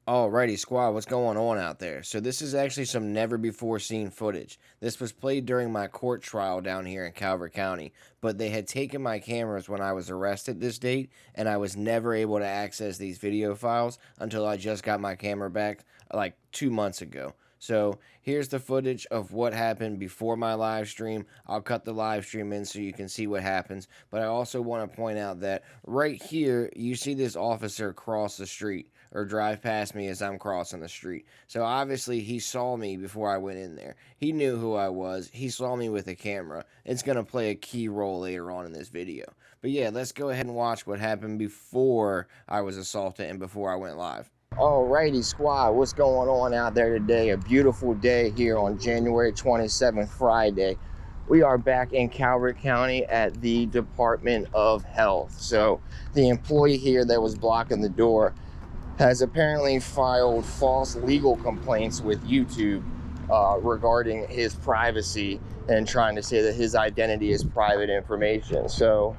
Alrighty, squad, what's going on out there? So this is actually some never-before-seen footage. This was played during my court trial down here in Calvert County, but they had taken my cameras when I was arrested this date, and I was never able to access these video files until I just got my camera back like 2 months ago. So here's the footage of what happened before my live stream. I'll cut the live stream in so you can see what happens, but I also want to point out that right here, you see this officer cross the street or drive past me as I'm crossing the street. So obviously he saw me before I went in there. He knew who I was. He saw me with a camera. It's going to play a key role later on in this video. But yeah, let's go ahead and watch what happened before I was assaulted and before I went live. Alrighty, squad, what's going on out there today? A beautiful day here on January 27th, Friday. We are back in Calvert County at the Department of Health. So the employee here that was blocking the door has apparently filed false legal complaints with YouTube regarding his privacy and trying to say that his identity is private information. So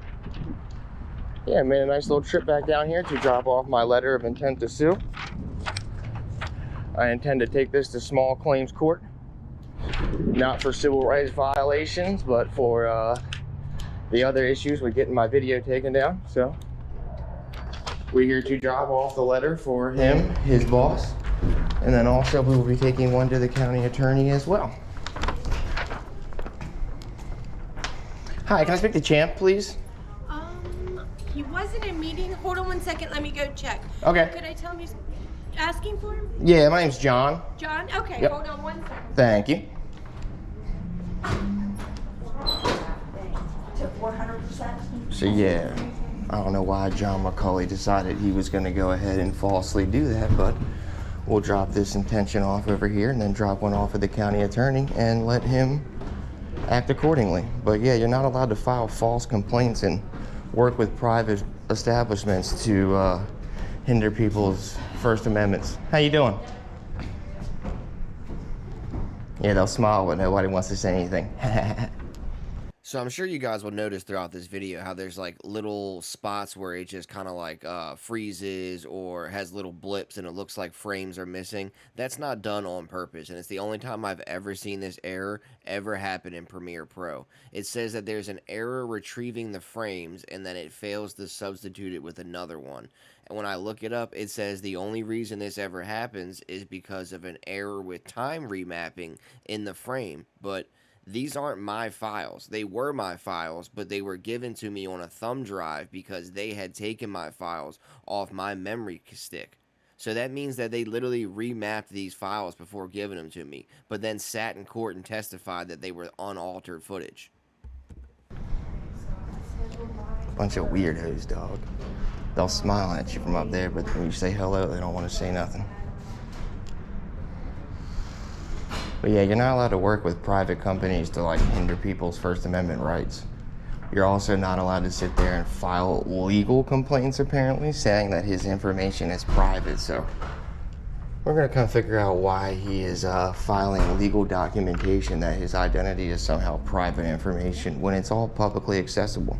yeah, made a nice little trip back down here to drop off my letter of intent to sue. I intend to take this to small claims court, not for civil rights violations, but for the other issues with getting my video taken down. So we're here to drop off the letter for him, his boss, and then also we will be taking one to the county attorney as well. Hi, can I speak to Champ, please? He was in a meeting. Hold on 1 second. Let me go check. Okay. Could I tell him you're asking for him? Yeah, my name's John. John? Okay, Yep. Hold on 1 second. Thank you. To 400%. So yeah, I don't know why John McCulley decided he was going to go ahead and falsely do that, but we'll drop this intention off over here and then drop one off of the county attorney and let him act accordingly. But yeah, you're not allowed to file false complaints and work with private establishments to hinder people's First Amendments. How you doing? Yeah, they'll smile when nobody wants to say anything. So I'm sure you guys will notice throughout this video how there's like little spots where it just kind of like freezes or has little blips and it looks like frames are missing. That's not done on purpose, and it's the only time I've ever seen this error ever happen in Premiere Pro. It says that there's an error retrieving the frames and then it fails to substitute it with another one. And when I look it up, it says the only reason this ever happens is because of an error with time remapping in the frame. But these aren't my files. They were my files, but they were given to me on a thumb drive because they had taken my files off my memory stick. So that means that they literally remapped these files before giving them to me, but then sat in court and testified that they were unaltered footage. Bunch of weirdos, dog. They'll smile at you from up there, but when you say hello, they don't want to say nothing. But yeah, you're not allowed to work with private companies to like hinder people's First Amendment rights. You're also not allowed to sit there and file legal complaints, apparently, saying that his information is private. So we're gonna kind of figure out why he is filing legal documentation that his identity is somehow private information when it's all publicly accessible.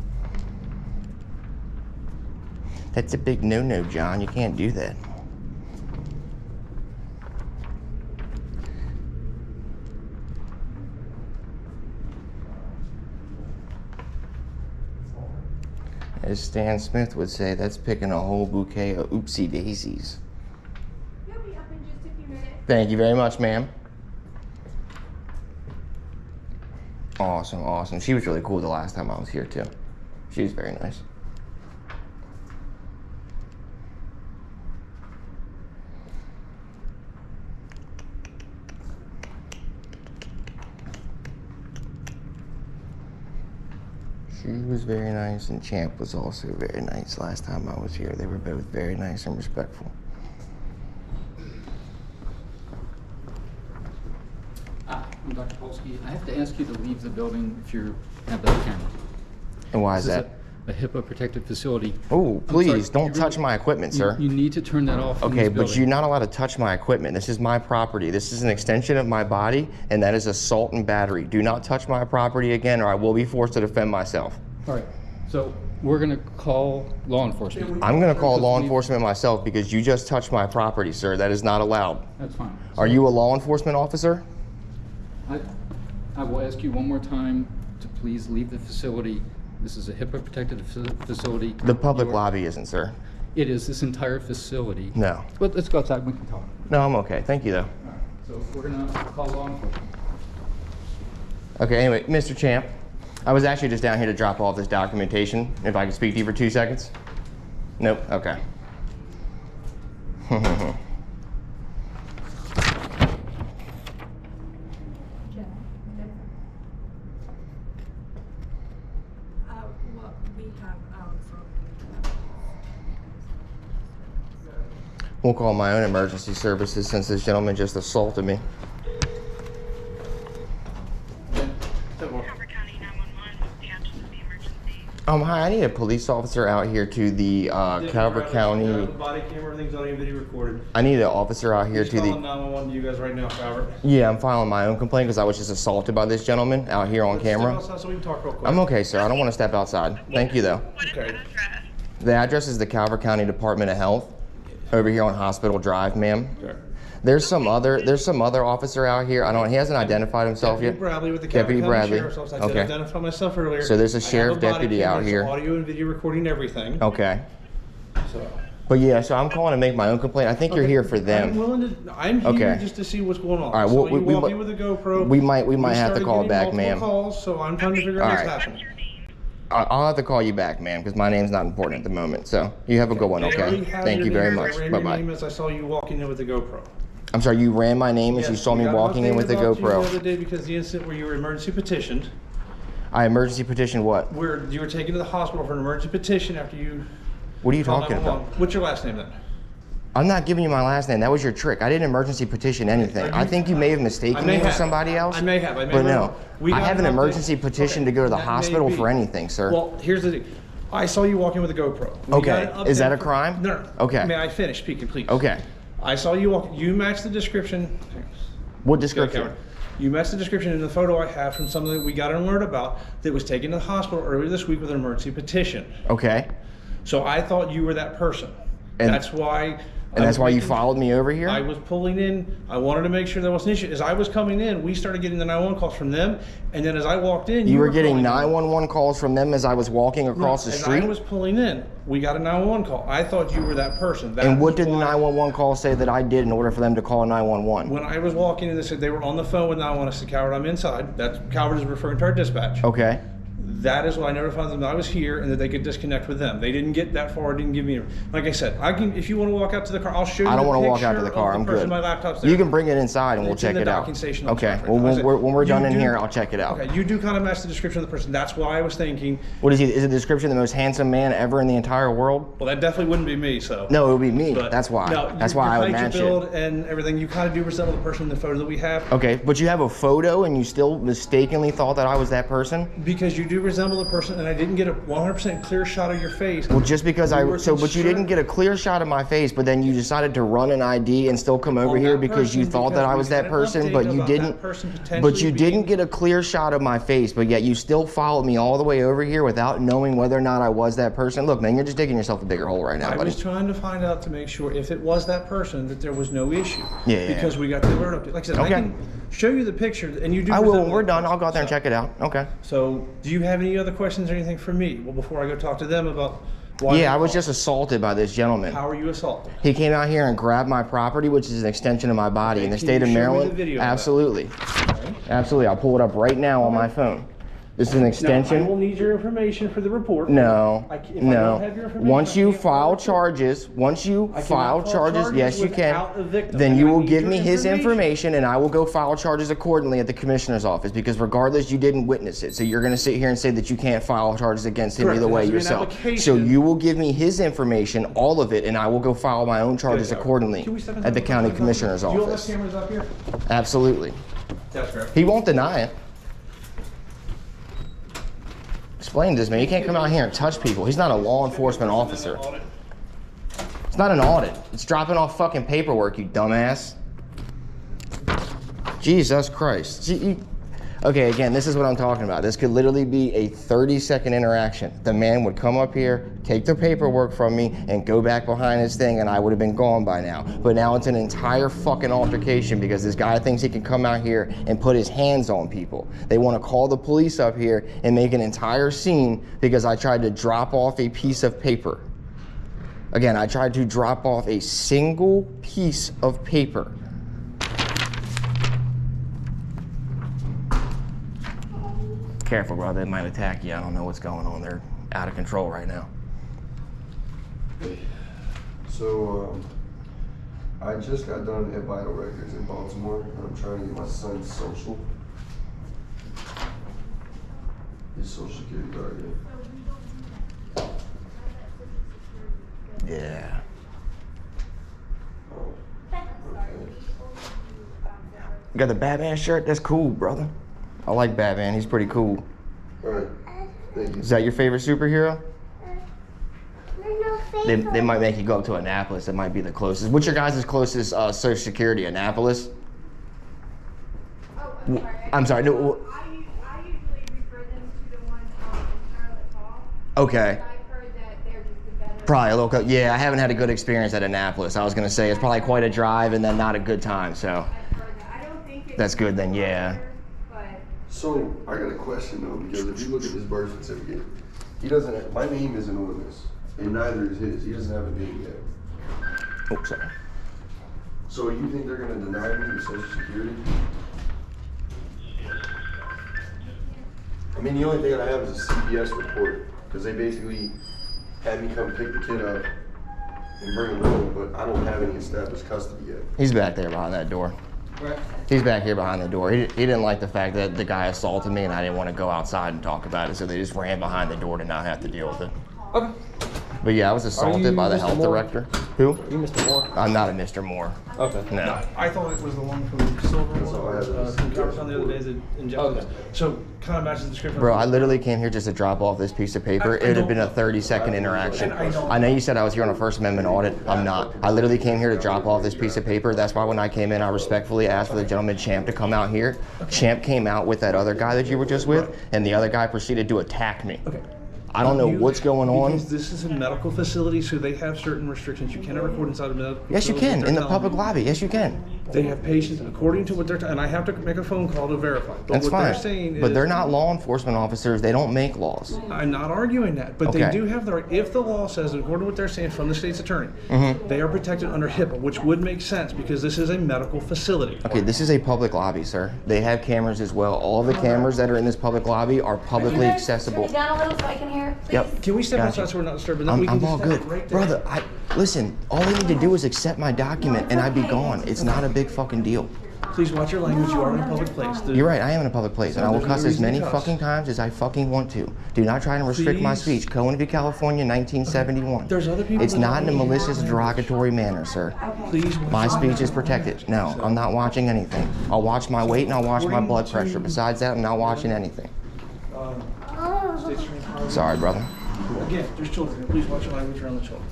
That's a big no-no, John. You can't do that. As Stan Smith would say, that's picking a whole bouquet of oopsie daisies. He'll be up in just a few minutes. Thank you very much, ma'am. Awesome, awesome. She was really cool the last time I was here, too. She was very nice. She was very nice, and Champ was also very nice last time I was here. They were both very nice and respectful. I'm Dr. Polsky. I have to ask you to leave the building if you have that camera. And why is that? A HIPAA-protected facility. Oh, please, don't touch my equipment, sir. You need to turn that off. Okay, but you're not allowed to touch my equipment. This is my property. This is an extension of my body, and that is assault and battery. Do not touch my property again, or I will be forced to defend myself. All right. So We're gonna call law enforcement. I'm gonna call law Because we- enforcement myself because you just touched my property, sir. That is not allowed. That's fine. Are you a law enforcement officer? I will ask you one more time to please leave the facility. This is a HIPAA-protected facility. The public Your- lobby isn't, sir. It is this entire facility. No. But let's go outside, we can talk. No, I'm okay. Thank you, though. All right, so we're gonna call law enforcement. Okay, anyway, Mr. Champ, I was actually just down here to drop off this documentation. If I could speak to you for 2 seconds? Nope, okay. What we have, We'll call my own emergency services since this gentleman just assaulted me. Calvert County 911, what's the address of the emergency? Hi, I need a police officer out here to the Calvert County. Body camera, everything's on video recorded. I need an officer out here He's to calling the. 911 to you guys right now, Calvert. Yeah, I'm filing my own complaint because I was just assaulted by this gentleman out here on Step camera. outside so we can talk real quick. I'm okay, sir. I don't want to step outside. Thank you, though. What is the Okay. address? The address is the Calvert County Department of Health, over here on Hospital Drive, ma'am. Okay. There's some other officer out here. He hasn't identified himself Deputy yet. Bradley with the Deputy Calvert County Bradley. Sheriff's Office. I did Okay. identify myself earlier. So there's a I have sheriff body deputy camera, out it's here. Audio and video recording everything. Okay. So. But yeah, so I'm calling to make my own complaint. I think you're here for I'm them. willing to. I'm here Okay. just to see what's going on. All right, So well, you we walked might- in with a GoPro. we might have to started call getting back, multiple ma'am. calls, so I'm trying to figure out All what's right. happening. Your name? I'll have to call you back, ma'am, because my name's not important at the moment. So you have a good one, I already okay? have Thank your you very name. much. I ran Bye your name bye. as I saw you walking in with the GoPro. I'm sorry, you ran my name as you Yes, saw we me got an walking in update with the about you GoPro. The other day because the incident where you were emergency petitioned, I emergency petitioned what? where you were taken to the hospital for an emergency petition after you. What are you called talking about? 911. What's your last name then? I'm not giving you my last name. That was your trick. I didn't emergency petition anything. I think you may have mistaken me for somebody else. I may have. But no, We I got have an update. emergency petition Okay, to go to the that may hospital be. for anything, sir. Well, here's the thing. I saw you walking with a GoPro. We Okay. got an Is that update a crime? No. Okay. May I finish speaking, please? Okay. I saw you walk. You matched the description. What Okay, description? Cameron. You matched the description in the photo I have from something that we got an alert about that was taken to the hospital earlier this week with an emergency petition. Okay. So I thought you were that person. And- that's why. And that's why you followed me over here? I was pulling in. I wanted to make sure there wasn't an issue. As I was coming in, we started getting the 911 calls from them. And then as I walked in, You were getting calling in. 911 calls from them as I was walking across the As street? I was pulling in, we got a 911 call. I thought you were that person. That And what was did the why- 911 call say that I did in order for them to call 911? When I was walking in, they said they were on the phone with 911. I said, Calvert, I'm inside. That's Calvert is referring to our dispatch. Okay. That is why I notified them that I was here and that they could disconnect with them. They didn't get that far. Didn't give me. Like I said, I can. If you want to walk out to the car, I'll show you. I don't want to walk out to the car. I'm good. My laptop's there. You can bring it inside and we'll It's in check the it out. docking station Okay. upstairs right Well, now. when I said, we're done you in do- here, I'll check it out. Okay, you do kind of match the description of the person. That's why I was thinking. What is he? Is the description the most handsome man ever in the entire world? Well, that definitely wouldn't be me. So. No, it would be me. But That's why. no, That's your why I would height, match your build, it. and everything. You kind of do resemble the person in the photo that we have. Okay, but you have a photo and you still mistakenly thought that I was that person? Because you do resemble the person, and I didn't get a 100% clear shot of your face. Well, just because You I were but you concerned- didn't get a clear shot of my face, but then you decided to run an ID and still come over On here that because you person, thought that because I we was had that an person, update but you about didn't. that person But potentially you being- didn't get a clear shot of my face, but yet you still followed me all the way over here without knowing whether or not I was that person. Look, man, you're just digging yourself a bigger hole right now, I buddy. was trying to find out to make sure if it was that person that there was no issue. Yeah. Because we got the alert update. Like I said, Okay. I can show you the picture, and you do. I will. When resemble we're that done, person. I'll go out there and check it out. Okay. So, do you have any other questions or anything for me? Well, before I go talk to them about why. Yeah, they I was called. just assaulted by this gentleman. How are you assaulted? He came out here and grabbed my property, which is an extension of my body in the Can state you of show me the Maryland. video of that? Absolutely. Absolutely. I'll pull it up right now on my phone. This is an Now, I extension. will need your information for the report. No, If I don't have your no. information, Once I you can't file a file report. charges, once you I cannot file file charges, charges yes, you can. without a victim. Then And you I will need give your me his information. information, and I will go file charges accordingly at the commissioner's office. Because regardless, you didn't witness it, so you're going to sit here and say that you can't file charges against him Correct. either It way has to be an yourself. So application. you will give me his information, all of it, and I will go file my own charges Good. accordingly Can we step at inside the county person? commissioner's Do you all office. have cameras up here? Absolutely. That's correct. He won't deny it. Explain this, man. You can't come out here and touch people. He's not a law enforcement officer. It's not an audit. It's dropping off fucking paperwork, you dumbass. Jesus Christ. See, Okay, again, this is what I'm talking about. This could literally be a 30-second interaction. The man would come up here, take the paperwork from me, and go back behind his thing, and I would have been gone by now. But now it's an entire fucking altercation because this guy thinks he can come out here and put his hands on people. They want to call the police up here and make an entire scene because I tried to drop off a piece of paper. Again, I tried to drop off a single piece of paper. Careful, bro, they might attack you. I don't know what's going on. They're out of control right now. Hey, so I just got done at Vital Records in Baltimore, and I'm trying to get my son's social. His social security card, Yeah. Oh, okay. You got the Batman shirt? That's cool, brother. I like Batman. He's pretty cool. All right, thank you. Is that your favorite superhero? They might make you go up to Annapolis. That might be the closest. What's your guys' closest Social Security? Annapolis? Oh, I'm sorry. I'm sorry. No, I usually refer them to the one in Charlotte Hall. okay. I've heard that they're just a better. Probably a local. Yeah, I haven't had a good experience at Annapolis. I was gonna say it's probably quite a drive and then not a good time. So I've heard that. I don't think it's that's good then. Yeah. But So I got a question though, because if you look at his birth certificate, he doesn't have, my name isn't on this, and neither is his. He doesn't have a name yet. Oh, sorry. So you think they're gonna deny me the Social Security? I mean, the only thing I have is a CPS report, because they basically had me come pick the kid up and bring him home, but I don't have any established custody yet. He's back there behind that door. Right. He's back here behind the door. He didn't like the fact that the guy assaulted me and I didn't want to go outside and talk about it, so they just ran behind the door to not have to deal with it. Okay. But yeah, I was assaulted by the Mr. health Moore? director. Who? Are you Mr. Moore? I'm not a Mr. Moore. Okay. No. I thought it was the one from Silver, That's all I have. from Calvert County the other day that injected us. Okay. So kind of matches the description. Bro, I literally came here just to drop off this piece of paper. It would have been a 30-second interaction. I know you said I was here on a First Amendment audit. I'm not. I literally came here to drop off this piece of paper. That's why when I came in, I respectfully asked for the gentleman Champ to come out here. Champ came out with that other guy that you were just with, and the other guy proceeded to attack me. Okay. I don't know what's going on. Because this is a medical facility, so they have certain restrictions. You cannot record inside a medical Yes, you facility. can. In the public lobby. Yes, you can. They have patients, according to what they're and I have to make a phone call to verify. But That's what fine. they're saying But is, they're not law enforcement officers. They don't make laws. I'm not arguing that, but they Okay. do have the right. If the law says, according to what they're saying from the state's attorney, Mm-hmm. they are protected under HIPAA, which would make sense because this is a medical facility. Okay, this is a public lobby, sir. They have cameras as well. All the cameras that are in this public lobby are publicly accessible. Turn it down a little so I can hear. Yep. Can we step Gotcha. outside so we're not disturbing? Then we can I'm just all have good. it right there. Brother, listen, all they need to do is accept my document and I'd be gone. It's not a big fucking deal. Please watch your language. You are in a public place. You're right, I am in a public place and I will There's no cuss as reason to many cuss. fucking times as I fucking want to. Do not try to restrict my Please. speech. Cohen v. California, 1971. There's other people It's that not in a don't malicious, derogatory manner, sir. Please. My speech is protected. No, I'm not watching anything. I'll watch my weight and I'll watch my blood pressure. Besides that, I'm not watching anything. State's attorney. Sorry, brother. Again, there's children. Please watch your language around the children.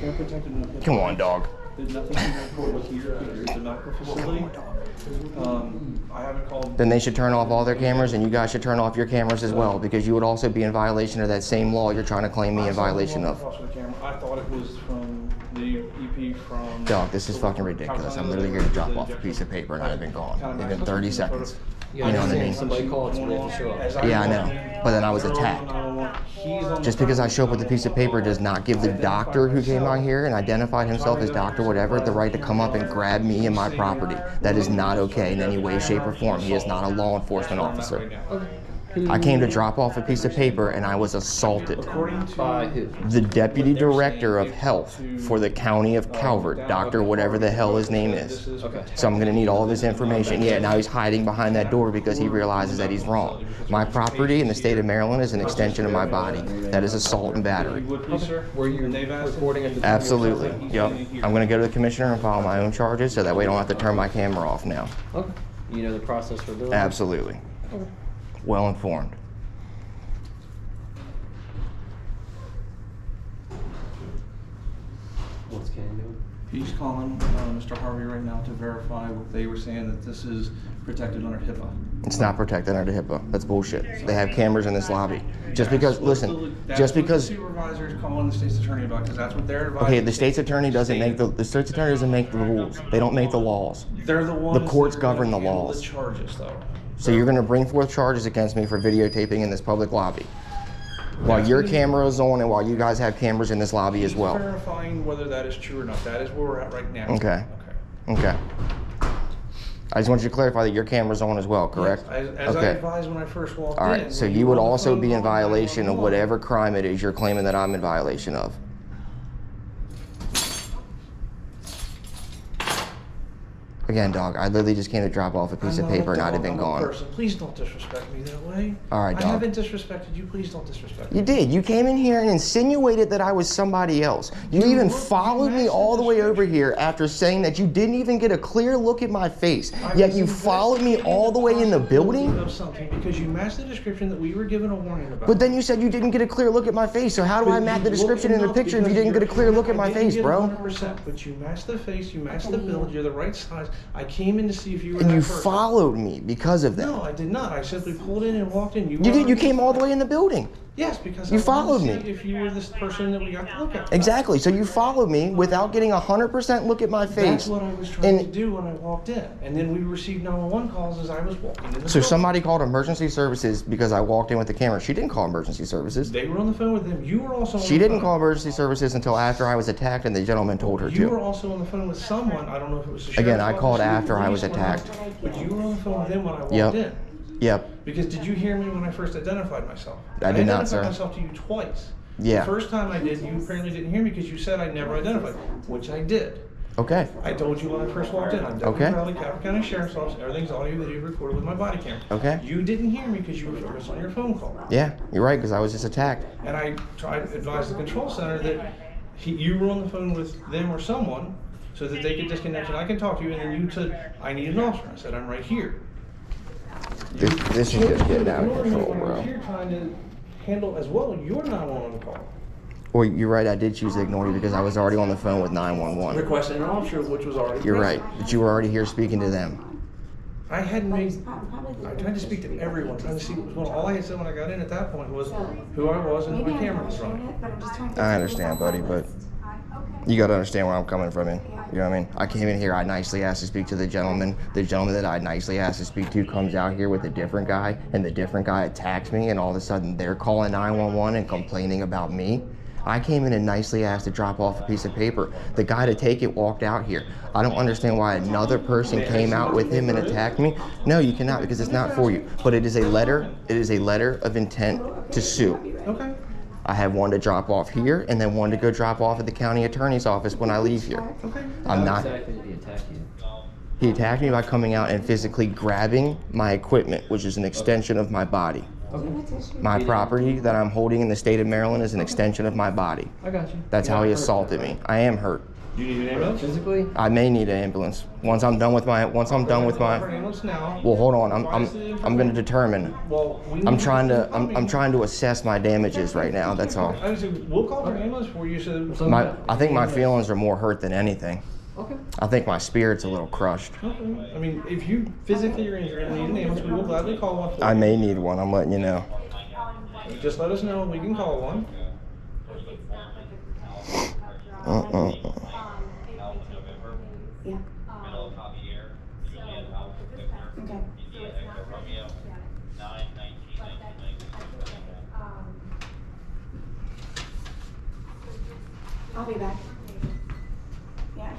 They're protected. In the Come on, dog. There's nothing to report with here. It's a medical facility. I haven't called. Then they should turn off all their cameras and you guys should turn off your cameras as well because you would also be in violation of that same law you're trying to claim me in violation of. I thought it was from the EP from. Dog, this is fucking ridiculous. I'm literally here to drop off a piece of paper and I'd have been gone. It's been 30 seconds. You know what I mean? Somebody called, it's ready to show up. Yeah, I know. But then I was attacked. Just because I show up with a piece of paper does not give the doctor who came out here and identified himself as doctor whatever the right to come up and grab me and my property. That is not okay in any way, shape, or form. He is not a law enforcement officer. I came to drop off a piece of paper and I was assaulted. By who? The deputy director of health for the county of Calvert, Dr. whatever the hell his name is. Okay. So I'm gonna need all of his information. Yeah, now he's hiding behind that door because he realizes that he's wrong. My property in the state of Maryland is an extension of my body. That is assault and battery. Were you recording at the time? Absolutely. Yep. I'm gonna go to the commissioner and file my own charges so that way I don't have to turn my camera off now. Okay. You know the process for doing it? Absolutely. Well informed. What's Ken doing? He's calling Mr. Harvey right now to verify what they were saying, that this is protected under HIPAA. It's not protected under HIPAA. That's bullshit. They have cameras in this lobby. Just because, listen, That's just what because. the supervisor's calling the state's attorney about, because that's what they're advising. Okay, the state's attorney doesn't make the state's attorney doesn't make the rules. They don't make the laws. They're the ones. The courts that are gonna govern the handle laws. The charges, though. So you're going to bring forth charges against me for videotaping in this public lobby, while your camera is on and while you guys have cameras in this lobby as well. Verifying whether that is true or not. That is where we're at right now. Okay. Okay. I just want you to clarify that your camera's on as well, correct? Yes, as I advised when I first walked in. All right, so when you were would on the also phone be in calling violation of 911. whatever crime it is you're claiming that I'm in violation of. Again, dog, I literally just came to drop off a piece of paper and I'd have been gone. Person. Please don't disrespect me that way. All right, I dog. haven't disrespected you. Please don't disrespect me. You did. You came in here and insinuated that I was somebody else. You even followed me all the way over here after saying that you didn't even get a clear look at my face. Yet you followed me all the way in the building? Of something because you matched the description that we were given a warning about. But then you said you didn't get a clear look at my face. So how do I match the description in the picture if you didn't get a clear look at my face, bro? 100%, but you matched the face, you matched the build, you're the right size. I came in to see if you were And that you person. followed me because of that. No, I did not. I simply pulled in and walked in. You did. You came all the way in the building. Yes, because You I wanted followed to me. see if you were this person that we got to look at. Exactly. So you followed me without getting a 100% look at my face. That's what I was trying to do when I walked in. And then we received 911 calls as I was walking in the So building. somebody called emergency services because I walked in with the camera. She didn't call emergency services. They were on the phone with them. You were also on She the didn't phone. call emergency services until after I was attacked and the gentleman told her You were to. also on the phone with someone. I don't know if it was the Again, sheriff's I called office or after I was police when attacked. But you were on the phone with them when I walked Yep. in. Yep. Because did you hear me when I first identified myself? I did not, sir. identified myself to you twice. Yeah. The first time I did, you apparently didn't hear me because you said I never identified, which I did. Okay. I told you when I first walked in. I'm Deputy Okay. Crowley, Calvert County Sheriff's Office. Everything's audio video recorded with my body camera. Okay. You didn't hear me because you were focused on your phone call. Yeah, you're right, because I was just attacked. And I tried to advise the control center that you were on the phone with them or someone so that they could disconnect and I can talk to you. And then you said, I need an officer. I said, I'm right here. This is just getting out of Ignoring me control, when I was bro. here trying to handle as well your 911 call. Well, you're right, I did choose to ignore you because I was already on the phone with 911. Requesting an officer, which was already You're present. right, but you were already here speaking to them. I hadn't made. I tried to speak to everyone, trying to see what was going on. All I had said when I got in at that point was who I was and my camera was running. I understand, buddy, but you gotta understand where I'm coming from, man. You know what I mean? I came in here, I nicely asked to speak to the gentleman. The gentleman that I nicely asked to speak to comes out here with a different guy, and the different guy attacks me, and all of a sudden they're calling 911 and complaining about me. I came in and nicely asked to drop off a piece of paper. The guy to take it walked out here. I don't understand why another person came out with him and attacked me. No, you cannot, because it's not for you. But it is a letter of intent to sue. Okay. I have one to drop off here and then one to go drop off at the county attorney's office when I leave here. Okay. I'm not. Exactly did he attack you? He attacked me by coming out and physically grabbing my equipment, which is an extension of my body. My property that I'm holding in the state of Maryland is an extension of my body. I got you. That's how he assaulted me. I am hurt. Do you need an ambulance? Physically? I may need an ambulance once I'm done with my. For an ambulance now. Well, hold on. I'm going to determine. Well, we I'm need trying to. to- I'm trying to assess my damages right now. That's all. I said, we'll call for an ambulance for you. So I think my feelings are more hurt than anything. Okay. I think my spirit's a little crushed. Okay. I mean, if you physically are injured and need an ambulance, we will gladly call one for I you. may need one. I'm letting you know. Just let us know and we can call one. Yeah. Okay. I'll be back. Yeah.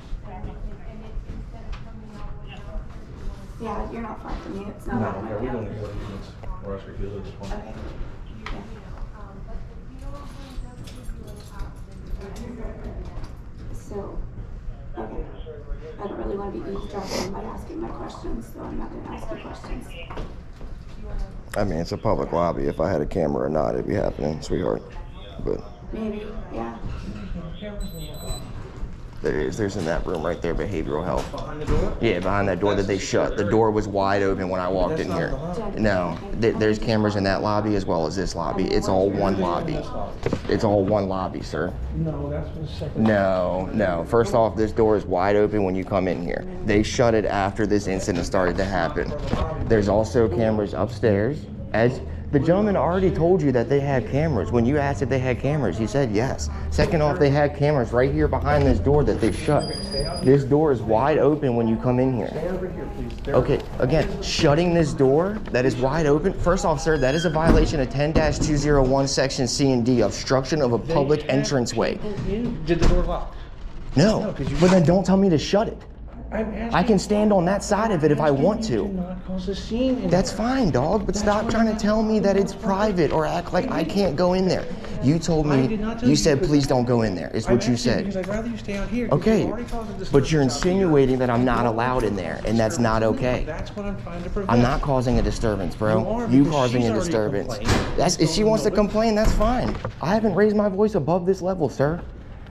Yeah, you're not far from me. It's not out of my we way. don't need one ambulance. We're actually good at this point. Okay. Yeah. So, okay. I don't really want to be eavesdropping by asking my questions, so I'm not going to ask you questions. I mean, it's a public lobby. If I had a camera or not, it'd be happening, sweetheart. But Maybe, yeah. There is. There's in that room right there, behavioral health. Behind the door? Yeah, behind that door that they shut. The door was wide open when I walked in here. No, there's cameras in that lobby as well as this lobby. It's all one lobby. It's all one lobby, sir. No, that's for the second. No. First off, this door is wide open when you come in here. They shut it after this incident started to happen. There's also cameras upstairs. As the gentleman already told you that they had cameras. When you asked if they had cameras, he said yes. Second off, they had cameras right here behind this door that they shut. This door is wide open when you come in here. Stay over here, please. Okay, again, shutting this door that is wide open. First off, sir, that is a violation of 10-201 section C and D, obstruction of a public entranceway. Did the door lock? No, but then don't tell me to shut it. I can stand on that side of it if I want to. Not cause a scene in That's there. fine, dog, but stop trying to tell me that it's private or act like I can't go in there. You told I me, did not tell you you said because please don't go in there, is what I'm you asking said. Because I'd rather you stay out here. 'cause Okay, you've already caused a but disturbance you're out here. insinuating that I'm not allowed in there, and that's not okay. That's what I'm trying to prevent. I'm not causing a disturbance, You bro. are, You because causing she's a already disturbance. complained. That's if she wants to complain, that's fine. I haven't raised my voice above this level, sir.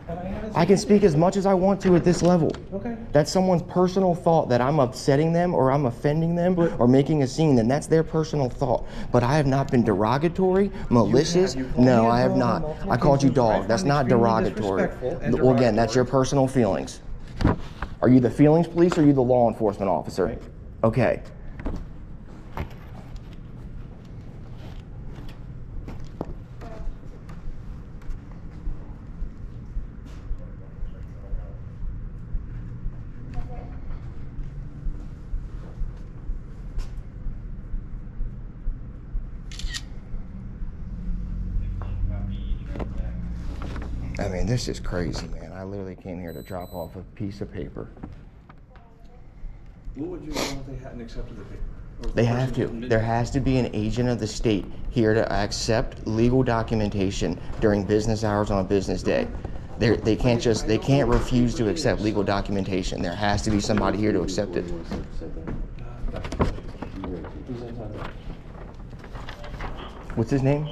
And I haven't I can speak as much as I want to at this level. Okay. That's someone's personal thought that I'm upsetting them or I'm offending them or making a scene, then that's their personal thought. But I have not been derogatory, malicious. You called No, me a I have dog not. multiple I called you times, which I dog. That's find not extremely derogatory. disrespectful and Well, again, that's your derogatory. personal feelings. Are you the feelings police or are you the law enforcement officer? Right. Okay. I mean, this is crazy, man. I literally came here to drop off a piece of paper. What would you have done if they hadn't accepted the paper? Or if They the have person to. admitted- There has to be an agent of the state here to accept legal documentation during business hours on a business day. They can't refuse to accept legal documentation. There has to be somebody here to accept it. What's his name?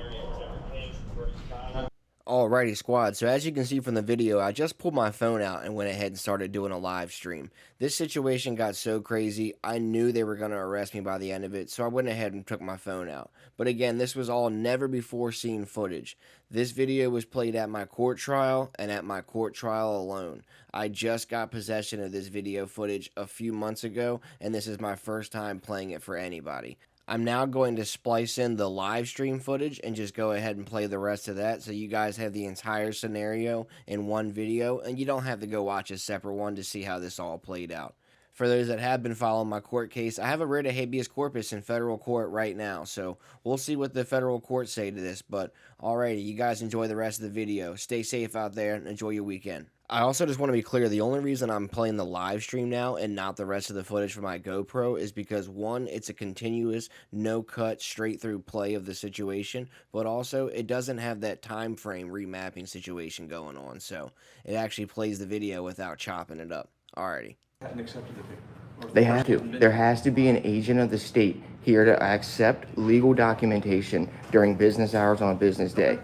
Alrighty, squad. So as you can see from the video, I just pulled my phone out and went ahead and started doing a live stream. This situation got so crazy, I knew they were going to arrest me by the end of it, so I went ahead and took my phone out. But again, this was all never before seen footage. This video was played at my court trial and at my court trial alone. I just got possession of this video footage a few months ago, and this is my first time playing it for anybody. I'm now going to splice in the live stream footage and just go ahead and play the rest of that so you guys have the entire scenario in one video and you don't have to go watch a separate one to see how this all played out. For those that have been following my court case, I have a writ of habeas corpus in federal court right now, so we'll see what the federal courts say to this, but alrighty, you guys enjoy the rest of the video. Stay safe out there and enjoy your weekend. I also just want to be clear, the only reason I'm playing the live stream now and not the rest of the footage from my GoPro is because, one, it's a continuous, no-cut, straight-through play of the situation, but also it doesn't have that time frame remapping situation going on, so it actually plays the video without chopping it up. Alrighty. Hadn't accepted the paper. Or if They the have person to. admitted- There has to be an agent of the state here to accept legal documentation during business hours on a business day.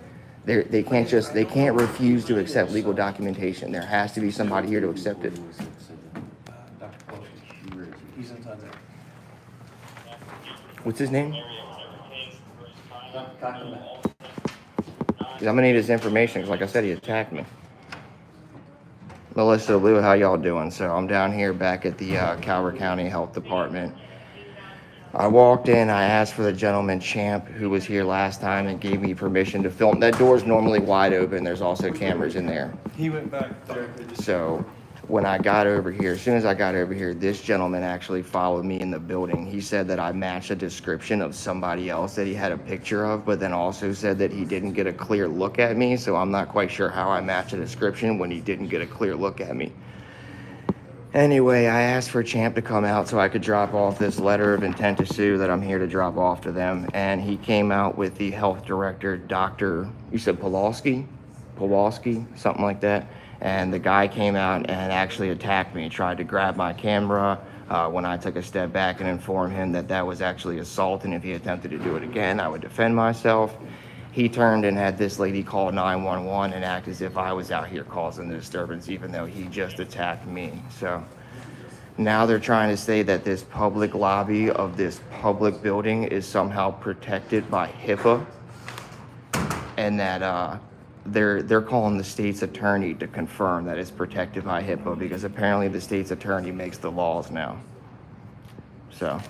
They can't refuse to accept legal documentation. There has to be somebody here to accept it. Dr. Pelosi. He's inside there. What's his name? 'Cause I'm gonna need his information, 'cause like I said, he attacked me. Melissa, Lou, how y'all doing? So I'm down here back at the Calvert County Health Department. I walked in, I asked for the gentleman Champ who was here last time and gave me permission to film. That door's normally wide open, there's also cameras in there. He went back there. So when I got over here, as soon as I got over here, this gentleman actually followed me in the building. He said that I matched a description of somebody else that he had a picture of, but then also said that he didn't get a clear look at me. So I'm not quite sure how I matched a description when he didn't get a clear look at me. Anyway, I asked for Champ to come out so I could drop off this letter of intent to sue that I'm here to drop off to them. And he came out with the health director, Dr. You said Pawlowski, something like that. And the guy came out and actually attacked me, tried to grab my camera when I took a step back and informed him that that was actually assault, and if he attempted to do it again, I would defend myself. he turned and had this lady call 911 and act as if I was out here causing the disturbance, even though he just attacked me. So now they're trying to say that this public lobby of this public building is somehow protected by HIPAA, and that they're calling the state's attorney to confirm that it's protected by HIPAA, because apparently the state's attorney makes the laws now. So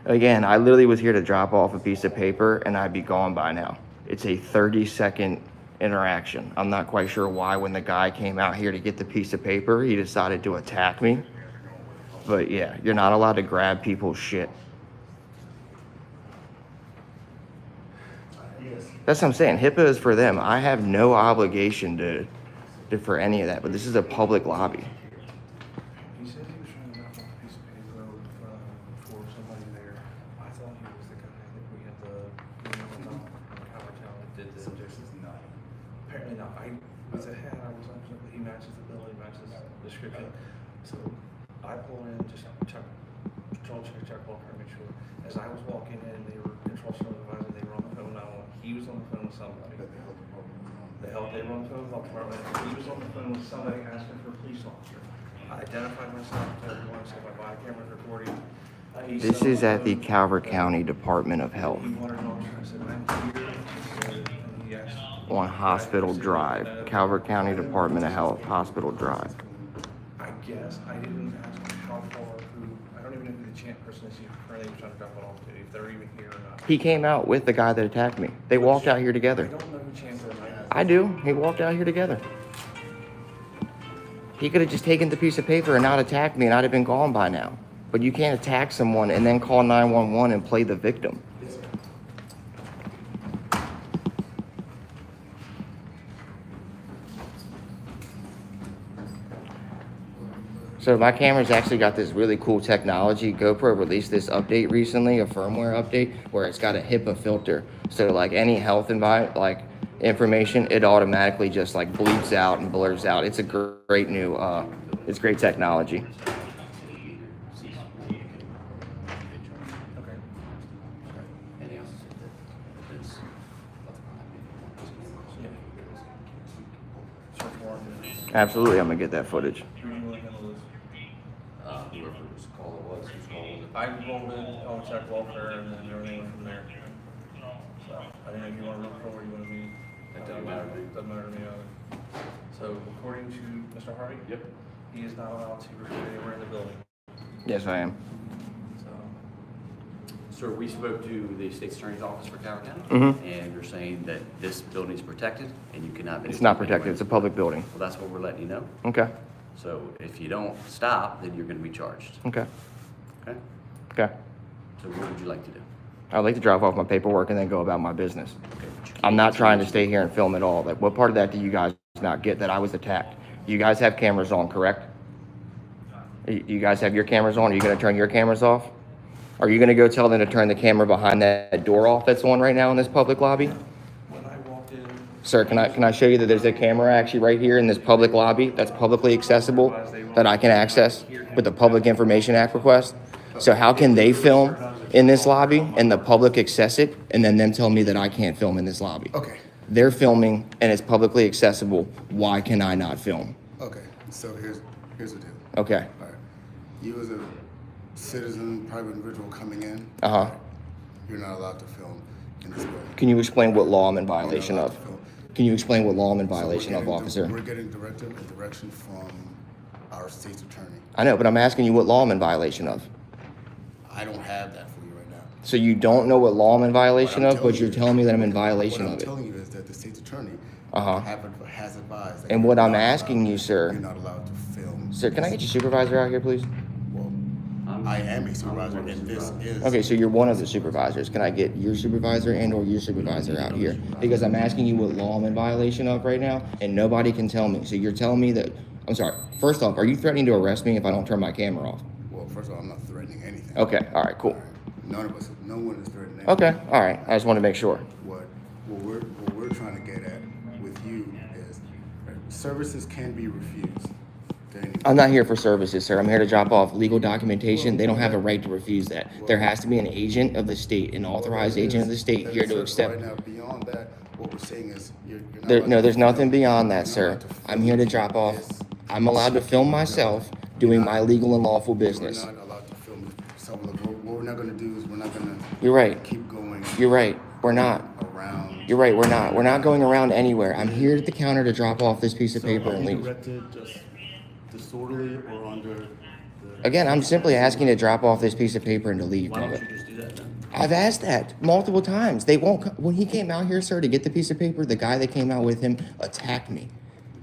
again, I literally was here to drop off a piece of paper and I'd be gone by now. It's a 30-second interaction. I'm not quite sure why when the guy came out here to get the piece of paper, he decided to attack me. But yeah, you're not allowed to grab people's shit. That's what I'm saying. HIPAA is for them. I have no obligation to for any of that, but this is a public lobby. He said he was trying to knock off a piece of paper for somebody there. I thought he was the guy that we had from Calvert County that did this. Apparently not. With the hat, I was like, he matches the bill, he matches the description. So I pull in, just check walk her, make sure. As I was walking in, they were control supervisor, they were on the phone. He was on the phone with somebody. They were on the phone with the health department. He was on the phone with somebody asking for a police officer. I identified myself to everyone, so my body camera's recording. This is at the Calvert County Department of Health He wanted an officer. I said, I'm here. And he asked, on Hospital Drive. Calvert County Department of Health, Hospital Drive. I guess I didn't ask how far, I don't even know who the chant person is. They were trying to drop it off to, if they're even here or not. He came out with the guy that attacked me. They walked out here I together. don't know who chant is. I do. He walked out here together. He could have just taken the piece of paper and not attacked me, and I'd have been gone by now. But you can't attack someone and then call 911 and play the victim. So my camera's actually got this really cool technology. GoPro released this update recently, a firmware update, where it's got a HIPAA filter. So like any health information, it automatically just like bleeps out and blurs out. It's a great new, it's great technology. Absolutely, I'm gonna get that footage. Whoever's call it was, whose call was it? I rolled in, I'll check welfare, and then everything went from there. So, I didn't know if you want to look for where you want to be. It doesn't matter to me. Doesn't matter to me either. So, according to Mr. Harvey? Yep. He is not allowed to record anywhere in the building. Yes, I am. So, Sir, we spoke to the state's attorney's office for Calvert County, Mhm. and you're saying that this building is protected and you cannot. It's not protected, it's a public building. Well, that's what we're letting you know. Okay, So if you don't stop, then you're gonna be charged, okay, okay? okay. So what would you like to do? I'd like to drop off my paperwork and then go about my business. Okay, but you I'm can't not trying to continue stay here and film at all. Like, what part of that do you guys not get, that I was attacked? You guys have cameras on, correct? You guys have your cameras on? Are you gonna turn your cameras off? Are you gonna go tell them to turn the camera behind that door off that's on right now in this public lobby? when I walked in, Sir, can I show you that there's a camera actually right here in this public lobby that's publicly accessible that I can access with the Public Information Act request? So how can they film in this lobby and the public access it, and then them tell me that I can't film in this lobby? Okay, They're filming and it's publicly accessible. Why can I not film? okay. So here's the deal. Okay. All right. You as a citizen, private individual coming in, Uh-huh. you're not allowed to film in this building. Can you explain what law I'm in violation You're not of? allowed to film. Can you explain what law I'm in So we're violation of, getting officer? We're getting directive and direction from our state's attorney. I know, but I'm asking you what law I'm in violation of. I don't have that for you right now. So you don't know what law I'm in violation What I'm of, but you're you- telling me that I'm in violation what of it. I'm telling you is that the state's attorney Uh-huh. has advised. that And you're what I'm not asking allowed you, to- sir- You're not allowed to film. Sir, can I get your supervisor out here, please? Well, I am a supervisor, and this is. Okay, so you're one of the supervisors. Can I get your supervisor and or your supervisor out here? Because I'm asking you what law I'm in violation of right now, and nobody can tell me. So you're telling me that, I'm sorry, first off, are you threatening to arrest me if I don't turn my camera off? Well, first of all, I'm not threatening anything. Okay, all right, cool. No one is threatening anything. Okay, all right, I just want to make sure. What we're trying to get at with you is services can be refused. getting. I'm not here for services, sir. I'm here to drop off legal documentation. They don't have a right to refuse that. There has to be an agent of the state, an authorized agent of the state here to accept. Right now, beyond that, what we're saying is you're not There, allowed no, to there's film. nothing beyond You're that, not sir. allowed to I'm here to film drop off. this. I'm allowed to film myself doing my legal and lawful business. We're not allowed to film some of the, what we're not gonna do is we're not gonna. You're right. Keep going. You're right. We're not. Around. You're right. We're not. We're not going around anywhere. I'm here at the counter to drop off this piece of paper and leave. Directed just disorderly or under the. Again, I'm simply asking to drop off this piece of paper and to leave. Why don't you just do that then? I've asked that multiple times. They won't. When he came out here, sir, to get the piece of paper, the guy that came out with him attacked me.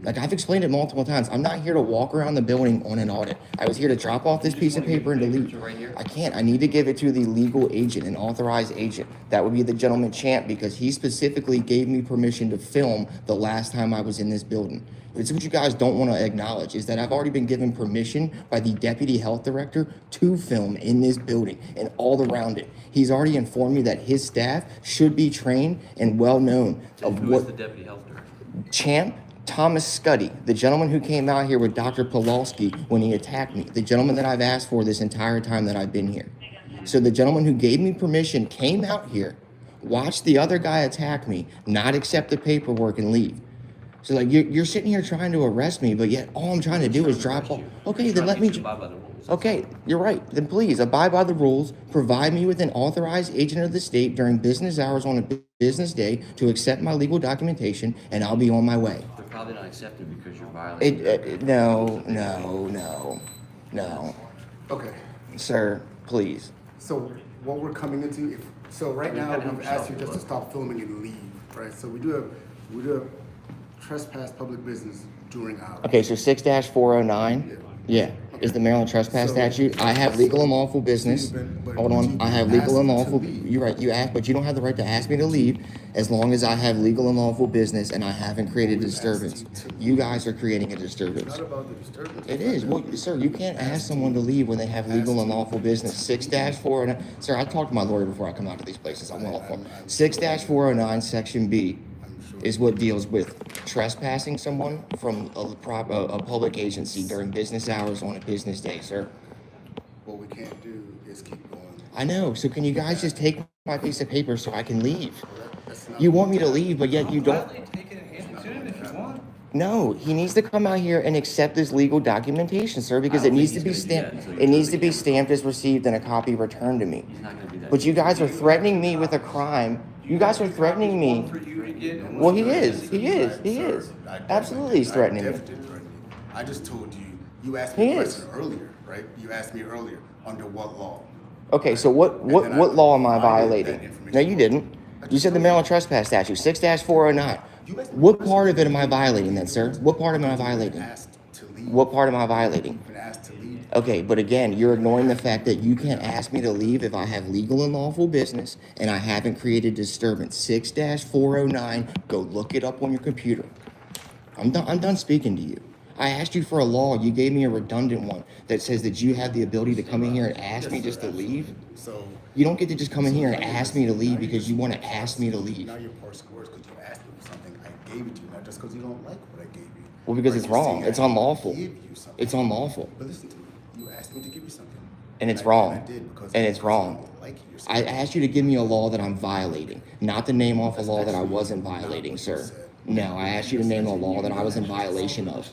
Like, I've explained it multiple times. I'm not here to walk around the building on an audit. I was here to drop off this piece of paper and to leave. I can't. I need to give it to the legal agent, an authorized agent. That would be the gentleman Champ, because he specifically gave me permission to film the last time I was in this building. It's what you guys don't want to acknowledge, is that I've already been given permission by the deputy health director to film in this building and all around it. He's already informed me that his staff should be trained and well known of Who what is the deputy health director? Champ Thomas Scuddy, the gentleman who came out here with Dr. Pawlowski when he attacked me, the gentleman that I've asked for this entire time that I've been here. So the gentleman who gave me permission came out here, watched the other guy attack me, not accept the paperwork and leave. So like you're sitting here trying to arrest me, but yet all I'm trying to do is drop off. Okay, then let me. Okay, you're right. Then please abide by the rules. Provide me with an authorized agent of the state during business hours on a business day to accept my legal documentation, and I'll be on my way. They're probably not accepted because you're violating. No. Okay. Sir, please. So what we're coming into, so right now we've asked you just to stop filming and leave, right? So we do have trespass public business during hours. Okay, so 6-409. Yeah. Is the Maryland trespass statute. I have legal and lawful business. Hold on. I have legal and lawful. You're right. You asked, but you don't have the right to ask me to leave as long as I have legal and lawful business and I haven't created a disturbance. You guys are creating a disturbance. Not about the disturbance. It is. Well, sir, you can't ask someone to leave when they have legal and lawful business. 6-409. Sir, I talked to my lawyer before I come out to these places. I'm well informed. 6-409, Section B, is what deals with trespassing someone from a public agency during business hours on a business day, sir. What we can't do is keep going. I know. So can you guys just take my piece of paper so I can leave? You want me to leave, but yet you don't. Take it and hand it to him if you want. No, he needs to come out here and accept his legal documentation, sir, because it needs to be stamped. It needs to be stamped as received and a copy returned to me. But you guys are threatening me with a crime. You guys are threatening me. Well, he is. Absolutely, he's threatening me. I just told you. You asked me He a is. question earlier, right? You asked me earlier under what law. Okay, so what law am I violating? No, you didn't. You said the Maryland trespass statute, 6-409. What part of it am I violating then, sir? What part am I violating? What part am I violating? Okay, but again, you're ignoring the fact that you can't ask me to leave if I have legal and lawful business and I haven't created disturbance. 6-409, go look it up on your computer. I'm done speaking to you. I asked you for a law. You gave me a redundant one that says that you have the ability to come in here and ask me just to leave. So You don't get to just come in here and ask me to leave because you want to ask me to leave. now you're parsing words because you asked me for something. I gave it to you, not just because you don't like what I gave you. Well, because Right? it's You're wrong. saying It's I unlawful. gave you something. It's unlawful. But listen to me. You asked me to give you something. And it's I wrong. did because And it's wrong. I don't like you. You're I saying- asked you to give me a law that I'm violating, not to name off a law that I wasn't violating, sir. No, I asked you to name a law that I was in violation of.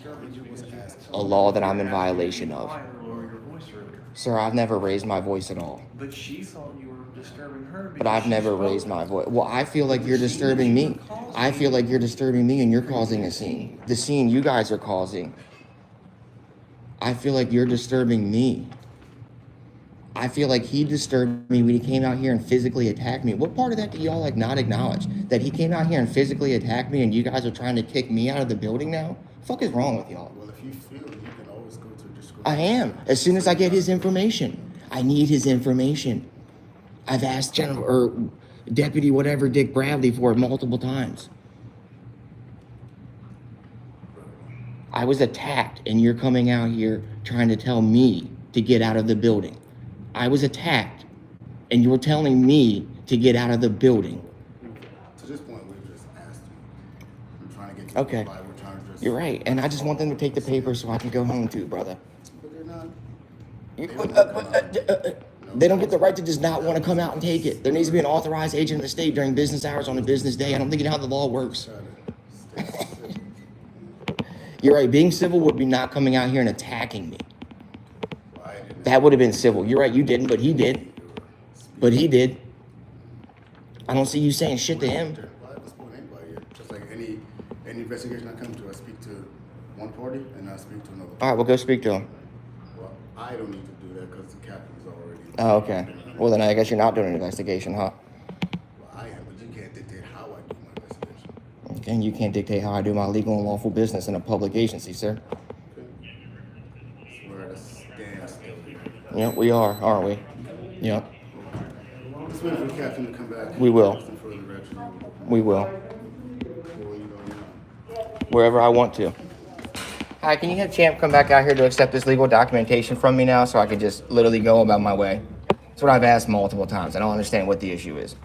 A law that I'm in violation of. Lower your voice earlier. Sir, I've never raised my voice at all. But she thought you were disturbing her. But I've never raised my voice. Well, I feel like you're disturbing me. I feel like you're disturbing me and you're causing a scene. The scene you guys are causing. I feel like you're disturbing me. I feel like he disturbed me when he came out here and physically attacked me. What part of that do y'all like not acknowledge? That he came out here and physically attacked me and you guys are trying to kick me out of the building now? Fuck is wrong with y'all? Well, if you feel, you can always go to discretion. I am. As soon as I get his information. I need his information. I've asked General or Deputy whatever Dick Bradley for it multiple times. I was attacked and you're coming out here trying to tell me to get out of the building. I was attacked and you're telling me to get out of the building. To this point, we've just asked you. trying to get to Okay. we're trying to just. You're right, and I just want them to take the paper so I can go home too, brother. But they're not. You- They don't wanna come out. They don't get the right to just not want to come out and take it. There needs to be an authorized agent of the state during business hours on a business day. I don't think you know how the law works. You're right. Being civil would be not coming out here and attacking me. That would have been civil. You're right. You didn't, but he did. But he did. I don't see you saying shit to him. Well, I haven't spoken to anybody yet. Just like any investigation I come to, I speak to one party and I speak to another. All right, well, go speak to him. Well, I don't need to do that because the captain's already. Oh, okay. Well, then I guess you're not doing an investigation, huh? Well, I am, but you can't dictate how I do my investigation. Okay, and you can't dictate how I do my legal and lawful business in a public agency, sir. Okay. We're at a standstill here. Yep, we are, aren't we? Yep, Just waiting for the captain to come back. We will. Just for the direction. we will. Well, you know. Wherever I want to. Hi, can you have Champ come back out here to accept this legal documentation from me now so I can just literally go about my way? That's what I've asked multiple times. I don't understand what the issue is.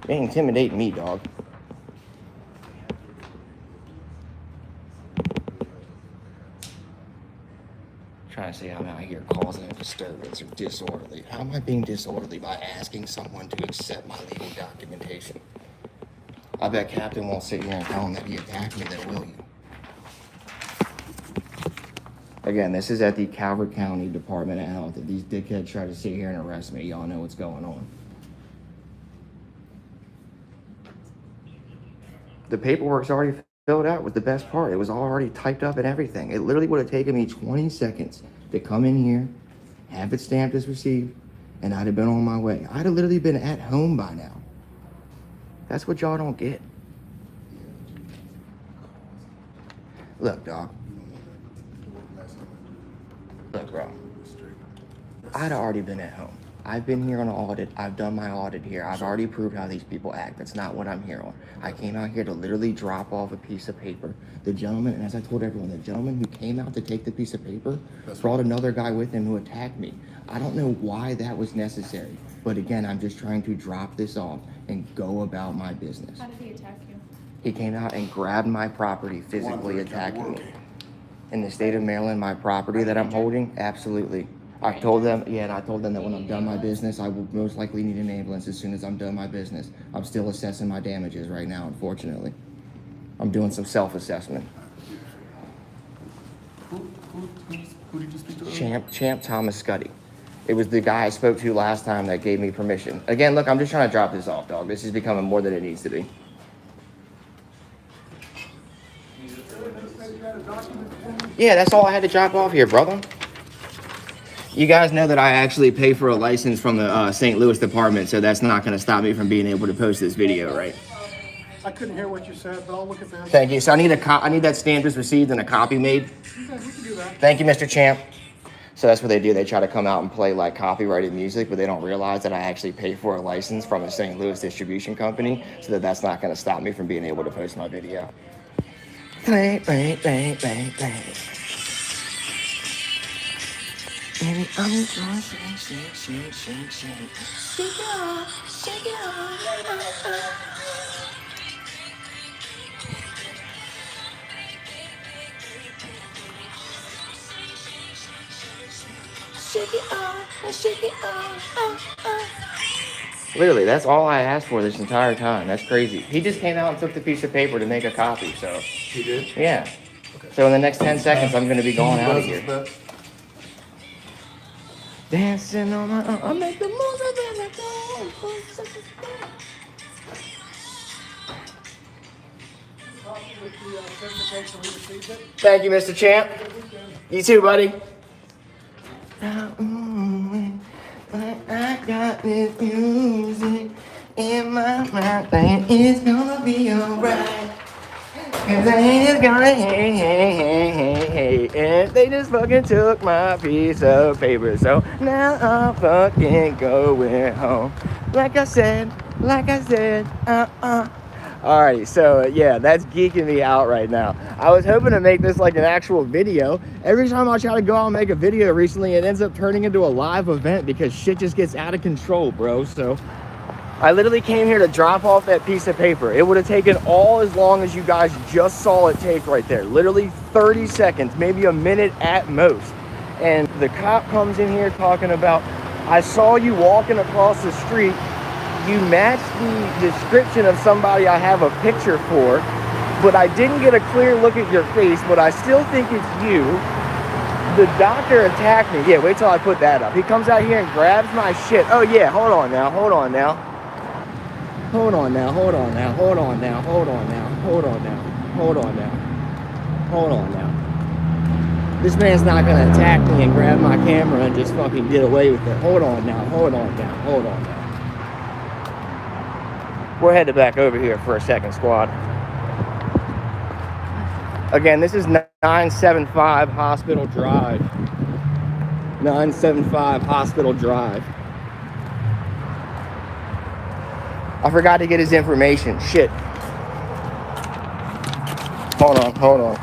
You ain't intimidating me, dog. Trying to say I'm out here causing a disturbance or disorderly. How am I being disorderly by asking someone to accept my legal documentation? I bet Captain won't sit here and tell him that he attacked me, then will you? Again, this is at the Calvert County Department of Health. If these dickheads try to sit here and arrest me, y'all know what's going on. The paperwork's already filled out was the best part. It was already typed up and everything. It literally would have taken me 20 seconds to come in here, have it stamped as received, and I'd have been on my way. I'd have literally been at home by now. That's what y'all don't get. Look, dog. Look, bro. I'd already been at home. I've been here on an audit. I've done my audit here. I've already proved how these people act. That's not what I'm here on. I came out here to literally drop off a piece of paper. The gentleman, and as I told everyone, the gentleman who came out to take the piece of paper brought another guy with him who attacked me. I don't know why that was necessary. But again, I'm just trying to drop this off and go about my business. How did he attack you? He came out and grabbed my property, physically attacking me. In the state of Maryland, my property that I'm holding, absolutely. I told them, and I told them that when I'm done my business, I will most likely need an ambulance as soon as I'm done my business. I'm still assessing my damages right now, unfortunately. I'm doing some self-assessment. Who did you speak to? Champ Thomas Scuddy. It was the guy I spoke to last time that gave me permission. Again, look, I'm just trying to drop this off, dog. This is becoming more than it needs to be. Yeah, that's all I had to drop off here, brother. You guys know that I actually pay for a license from the St. Louis department, so that's not going to stop me from being able to post this video, right? I couldn't hear what you said, but I'll look at that. Thank you. So I need that stamped as received and a copy made. Okay, we can do that. Thank you, Mr. Champ. So that's what they do. They try to come out and play like copyrighted music, but they don't realize that I actually pay for a license from a St. Louis distribution company, so that's not going to stop me from being able to post my video. Play. Baby, I'm just gonna shake. Shake it off, shake it off. Shake it off, shake it off. Literally, that's all I asked for this entire time. That's crazy. He just came out and took the piece of paper to make a copy, so. He did? Yeah. Okay. So in the next 10 seconds, I'm gonna be going out of here. Dancing on my own, I make the most of it. Thank you, Mr. Champ. You too, buddy. I got this music in my mouth, and it's gonna be alright. Cause I ain't gonna hey. And they just fucking took my piece of paper. So now I'm fucking going home. Like I said. Alrighty, so yeah, that's geeking me out right now. I was hoping to make this like an actual video. Every time I try to go out and make a video recently, it ends up turning into a live event because shit just gets out of control, bro. So I literally came here to drop off that piece of paper. It would have taken all as long as you guys just saw it take right there. Literally 30 seconds, maybe a minute at most. And the cop comes in here talking about, I saw you walking across the street. You matched the description of somebody I have a picture for, but I didn't get a clear look at your face, but I still think it's you. The doctor attacked me. Yeah, wait till I put that up. He comes out here and grabs my shit. Oh yeah, hold on now. Hold on now. Hold on now. Hold on now. Hold on now. Hold on now. Hold on now. Hold on now. Hold on now. This man's not gonna attack me and grab my camera and just fucking get away with it. Hold on now. Hold on now. Hold on now. We're headed back over here for a second, squad. Again, this is 975 Hospital Drive. 975 Hospital Drive. I forgot to get his information. Shit. Hold on, hold on.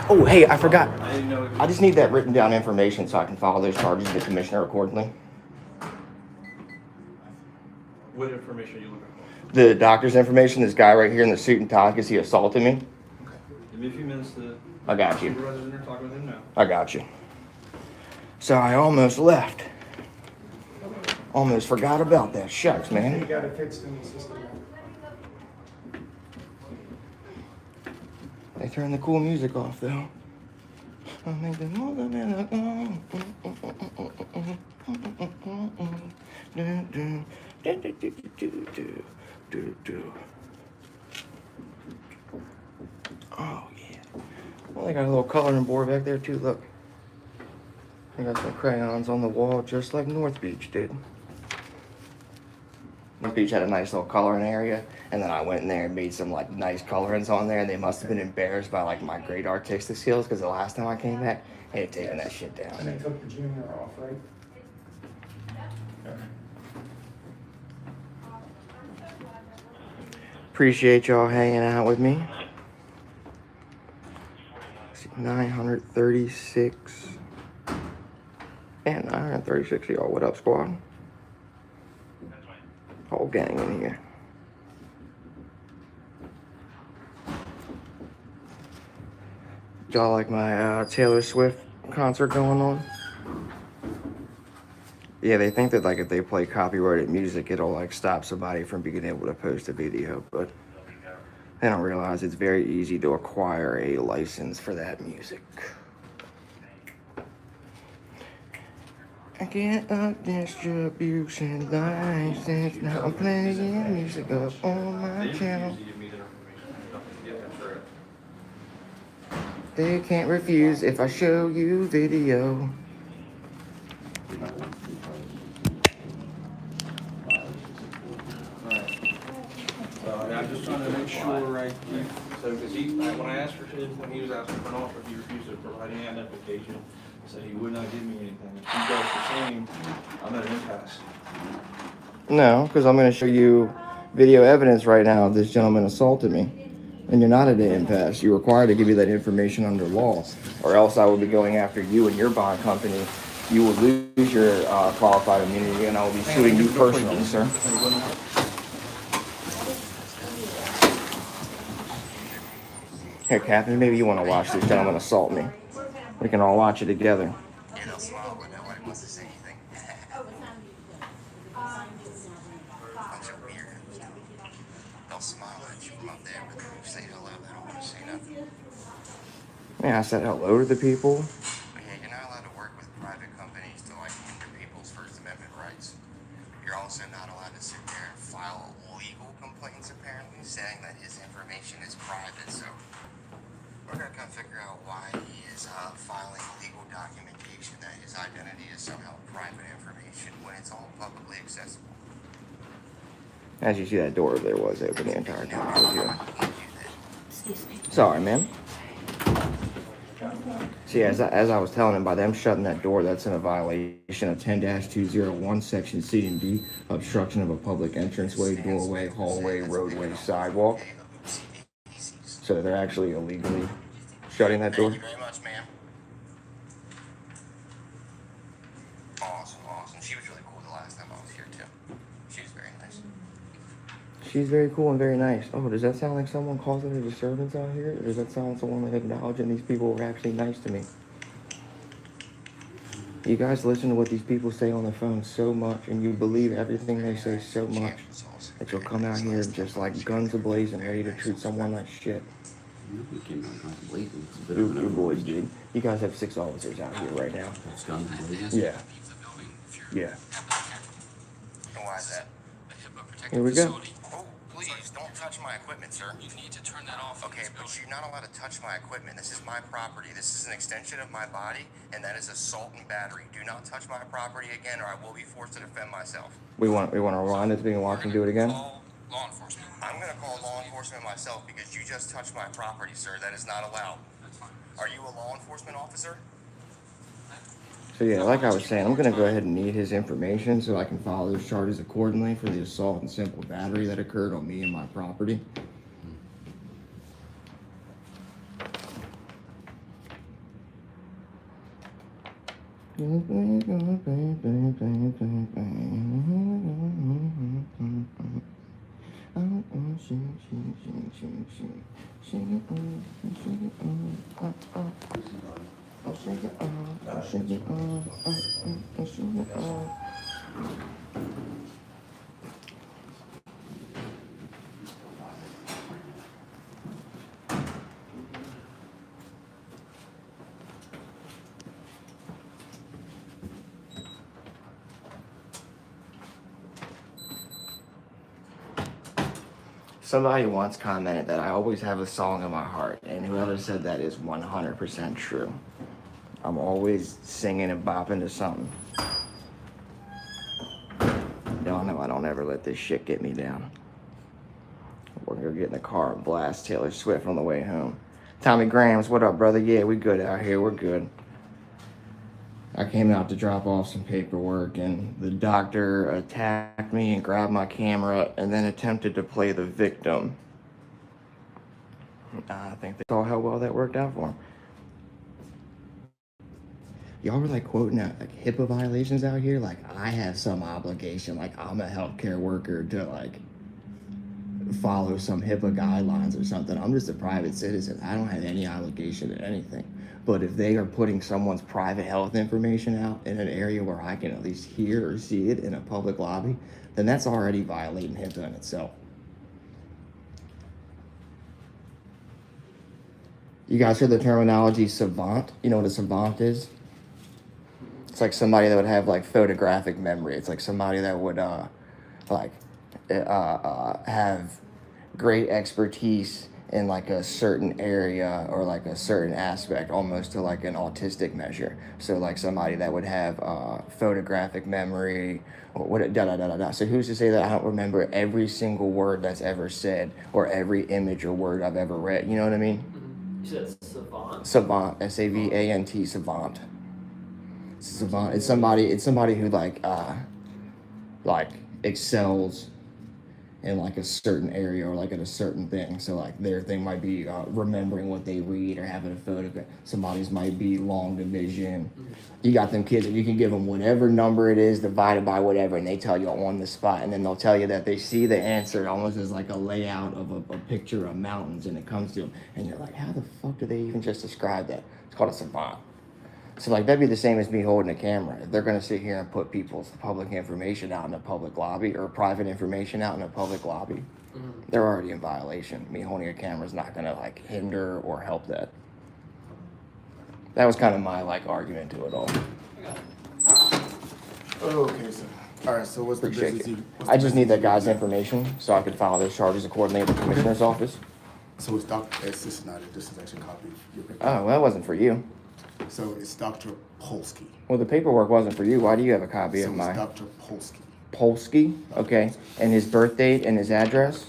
Oh, hey, I forgot. I just need that written down information so I can file those charges to the commissioner accordingly. What information are you looking for? The doctor's information, this guy right here in the suit and tie, because he assaulted me. Okay. Give me a few minutes to... I got you. Supervisor's in there talking with him now. I got you. So I almost left. Almost forgot about that. Shucks, man. You got it fixed in the system. They turned the cool music off, though. I'll make the oh, yeah. Well, they got a little coloring board back there, too. Look. They got some crayons on the wall, just like North Beach did. North Beach had a nice little coloring area, and then I went in there and made some like nice colorings on there, and they must have been embarrassed by like my great artistic skills, because the last time I came back, they had taken that shit down. And they took the junior off, right? Appreciate y'all hanging out with me. 936. And 936 y'all. What up, squad? Whole gang in here. Y'all like my Taylor Swift concert going on? Yeah, they think that like if they play copyrighted music, it'll like stop somebody from being able to post a video, but they don't realize it's very easy to acquire a license for that music. I get a distribution license. Now I'm playing music up on my channel. They can't refuse if I show you video. I'm just trying to make sure, right? So, because when I asked for his, when he was asking for an offer, he refused to provide any identification. Said he would not give me anything. If you guys are saying I'm at an impasse. No, because I'm going to show you video evidence right now of this gentleman assaulted me. And you're not at an impasse. You're required to give you that information under law, or else I will be going after you and your bond company. You will lose your qualified immunity, and I will be suing you personally, sir. Here, Captain, maybe you want to watch this gentleman assault me. We can all watch it together. Yeah, they'll smile, but nobody wants to say anything. Bunch of weirdos. They'll smile at you from up there, but when you say hello, they don't want to say nothing. Yeah, I said hello to the people. Yeah, you're not allowed to work with private companies to like hinder people's First Amendment rights. You're also not allowed to sit there and file legal complaints, apparently, saying that his information is private, so we're going to come figure out why he is filing legal documentation that his identity is somehow private information when it's all publicly accessible. As you see, that door over there was open the entire time I was here. Sorry, man. See, as I was telling him, by them shutting that door, that's in a violation of 10-201, Section C and D, obstruction of a public entranceway, doorway, hallway, roadway, sidewalk. So they're actually illegally shutting that door. Thank you very much, ma'am. Awesome, awesome. She was really cool the last time I was here too. She was very nice. She's very cool and very nice. Oh, does that sound like someone causing a disturbance out here? Or does that sound like someone like acknowledging these people were actually nice to me? You guys listen to what these people say on the phone so much, and you believe everything they say so much, that you'll come out here just like guns ablazing, ready to treat someone like shit. We came out guns blazing. It's a bit You, of an you boys overreach. did. You guys have 6 officers out here right now. It's guns blazing? Yeah. Yeah. And why is that? Here we go. Oh, please, don't touch my equipment, sir. You need to turn that off. Okay, but you're not allowed to touch my equipment. This is my property. This is an extension of my body, and that is assault and battery. Do not touch my property again, or I will be forced to defend myself. We want to rewind this being watch and do it again. Law enforcement. I'm gonna call law enforcement myself because you just touched my property, sir. That is not allowed. That's fine. Are you a law enforcement officer? So yeah, like I was saying, I'm gonna go ahead and need his information so I can file those charges accordingly for the assault and simple battery that occurred on me and my property. Somebody once commented that I always have a song in my heart, and whoever said that is 100% true. I'm always singing and bopping to something. Y'all know I don't ever let this shit get me down. We're gonna get in the car and blast Taylor Swift on the way home. Tommy Grams, what up, brother? Yeah, we good out here. We're good. I came out to drop off some paperwork, and the doctor attacked me and grabbed my camera and then attempted to play the victim. I think they saw how well that worked out for him. Y'all were like quoting out like HIPAA violations out here. Like I have some obligation, like I'm a healthcare worker to like follow some HIPAA guidelines or something. I'm just a private citizen. I don't have any obligation to anything. But if they are putting someone's private health information out in an area where I can at least hear or see it in a public lobby, then that's already violating HIPAA in itself. You guys heard the terminology savant? You know what a savant is? It's like somebody that would have like photographic memory. It's like somebody that would have great expertise in like a certain area or like a certain aspect, almost to like an autistic measure. So like somebody that would have photographic memory or what da. So who's to say that I don't remember every single word that's ever said or every image or word I've ever read? You know what I mean? You said savant? Savant, S-A-V-A-N-T, savant. Savant. It's somebody who like excels in like a certain area or like at a certain thing. So like their thing might be remembering what they read or having a photograph. Somebody's might be long division. You got them kids that you can give them whatever number it is divided by whatever, and they tell you on the spot, and then they'll tell you that they see the answer almost as like a layout of a picture of mountains, and it comes to them, and you're like, how the fuck do they even just describe that? It's called a savant. So like that'd be the same as me holding a camera. If they're gonna sit here and put people's public information out in a public lobby or private information out in a public lobby, they're already in violation. Me holding a camera is not gonna like hinder or help that. That was kind of my like argument to it all. Okay, so all right. So what's the Appreciate business? it. I just need that guy's information so I could file those charges accordingly at the commissioner's office. So it's Dr. This is not it. This is actually a copy of your paper. Oh, well, that wasn't for you. So it's Dr. Polsky. Well, the paperwork wasn't for you. Why do you have a copy So of it's mine? Dr. Polsky. Polsky? Okay. And his birth date and his address?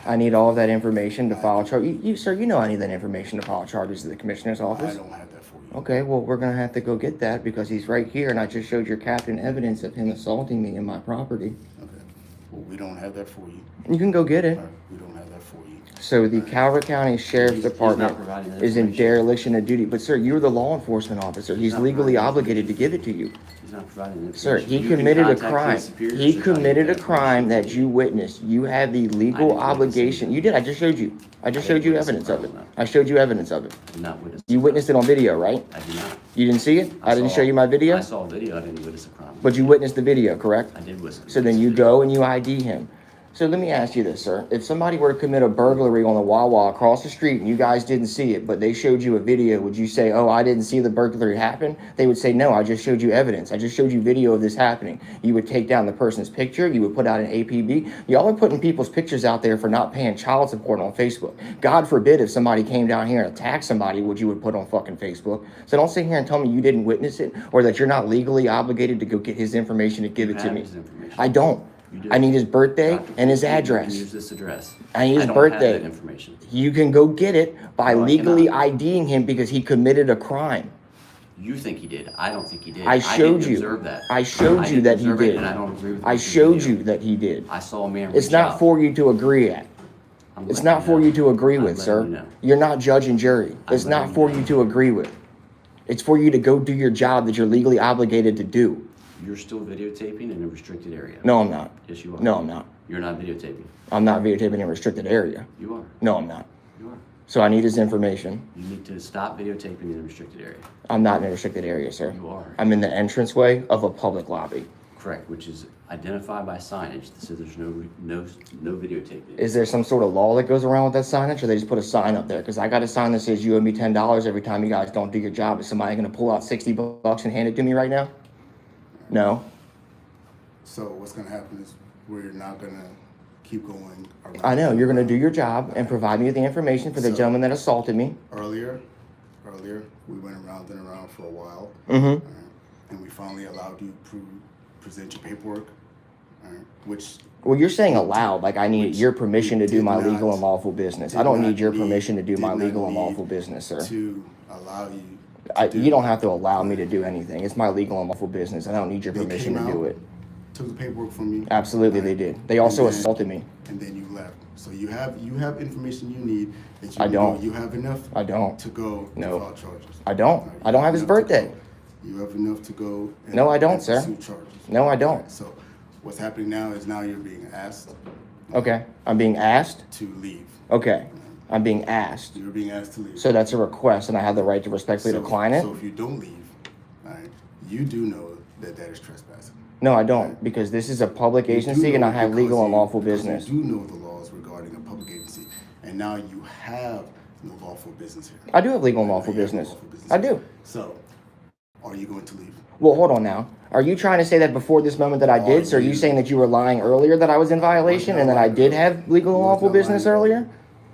I need all of that information to file charges. Sir, you know I need that information to file charges to the commissioner's office. I don't have that for you. Okay, well, we're going to have to go get that because he's right here, and I just showed your captain evidence of him assaulting me in my property. Okay. Well, we don't have that for you. You can go get it. We don't have that for you. So the Calvert County Sheriff's He's not Department providing that is in information. dereliction of duty. But sir, you're the law enforcement officer. He's not legally providing obligated to give it to you. He's not providing the Sir, information. he You can committed a contact crime. his superiors He to tell you committed a that crime information. that you witnessed. You have the I legal didn't witness obligation. it. You did. I just showed you. I just I showed you didn't witness evidence it, of it. no. I showed you evidence of it. I did not witness You witnessed it on video, right? I did not. You didn't see it? I didn't show you my video? I saw a video. I didn't witness a crime. But you witnessed the video, correct? I did witness. So then you go and you ID him. So let me ask you this, sir. If somebody were to commit a burglary on the Wawa across the street and you guys didn't see it, but they showed you a video, would you say, oh, I didn't see the burglary happen? They would say, no, I just showed you evidence. I just showed you video of this happening. You would take down the person's picture. You would put out an APB. Y'all are putting people's pictures out there for not paying child support on Facebook. God forbid if somebody came down here and attacked somebody, what you would put on fucking Facebook. So don't sit here and tell me you didn't witness it or that you're not legally obligated to go get his information and give it to me. I don't. I need his birthday and his address. Use this address. I need his don't birthday. Have that information. You can go get it by No, I legally cannot. IDing him because he committed a crime. You think he did. I don't think he did. I showed didn't you. observe that. I showed you didn't that he observe it, did. and I don't agree with I the showed video. you that he did. I saw a man. It's reach not out. for you to agree at. I'm It's letting not for know. you to agree I'm with, letting sir. you know. You're not judge and jury. It's letting not you for know. you to agree with. It's for you to go do your job that you're legally obligated to do. You're still videotaping in a restricted area. No, I'm not. Yes, you are. No, I'm not. You're not videotaping. I'm not videotaping in a restricted area. You are. No, I'm not. You are. So I need his information. You need to stop videotaping in a restricted area. I'm not in a restricted area, sir. You are. I'm in the entranceway of a public lobby. Correct, which is identified by signage that says there's no videotaping. Is there some sort of law that goes around with that signage, or they just put a sign up there? Because I got a sign that says you owe me $10 every time you guys don't do your job. Is somebody going to pull out $60 and hand it to me right now? No. So what's gonna happen is we're not gonna keep going around. I know you're going to do your job and provide me with the information for the So- gentleman that assaulted me. Earlier, we went around and around for a while. Mm-hmm. And we finally allowed you to present your paperwork, which Well, you're saying allowed, like I need your permission to do did my not- legal and lawful business. I did don't not need your need- permission to do did my not legal and need lawful business, sir. to allow you to do. You don't have to allow me to do anything. It's my legal and lawful business. I don't need your They permission came to do out, it. Took the paperwork from you. Absolutely, they did. They also And then- assaulted me. And then you left. So you have information you need that you I don't. know you have enough I don't. to go No. to file charges. I don't. Right, I don't have his enough to birthday. go. You have enough to go. And, No, I don't, and sir. pursue charges. No, I don't. Right, so what's happening now is now you're being asked Okay. I'm being asked. to leave. Okay. I'm being asked. You're being asked to leave. So that's a request, and I have the right to respectfully decline it? So if you don't leave, all right, you do know that is trespassing. No, I don't, because this is a public You do agency, and know I have because legal and you- lawful because business. You do know the laws regarding a public agency, and now you have no lawful business here. I do have legal and Now lawful you have business. lawful business I here. do. So, are you going to leave? Well, hold on now. Are you trying to say that before this moment that I did? So are you saying that you were lying earlier that I was in violation and that I did have legal and lawful business earlier?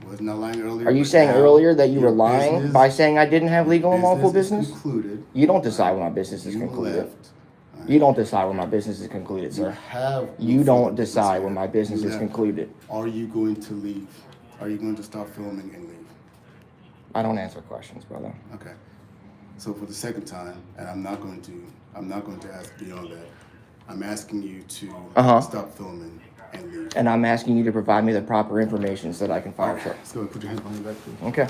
Was not lying earlier. Are you but saying now earlier that you were your lying business- by saying I didn't have legal and lawful is business? concluded. You don't decide when my business is You concluded. left. You don't decide when my business is concluded, You sir. have. You no don't further business decide here. when my business You is left. concluded. Are you going to leave? Are you going to stop filming and leave? I don't answer questions, brother. Okay. So for the second time, and I'm not going to ask beyond that. I'm asking you to stop filming and leave. And I'm asking you to provide me the proper information so that I can file charges. Let's go and put your hands behind your back, please. Okay.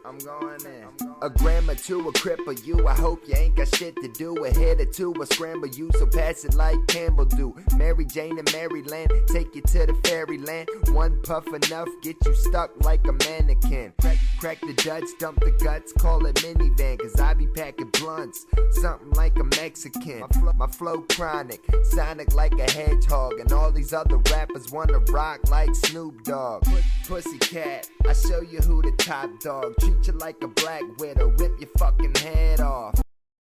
I'm going in. A grammar to a cripple you. I hope you ain't got shit to do. A hitter to a scramble you. So pass it like Campbell do. Mary Jane and Maryland. Take you to the fairyland. One puff enough. Get you stuck like a mannequin. Crack the Dutch. Dump the guts. Call it minivan. Cause I be packing blunts. Something like a Mexican. My flow chronic. Sonic like a hedgehog. And all these other rappers wanna rock like Snoop Dogg. Pussycat. I show you who the top dog. Treat you like a black widow, rip your fucking head off.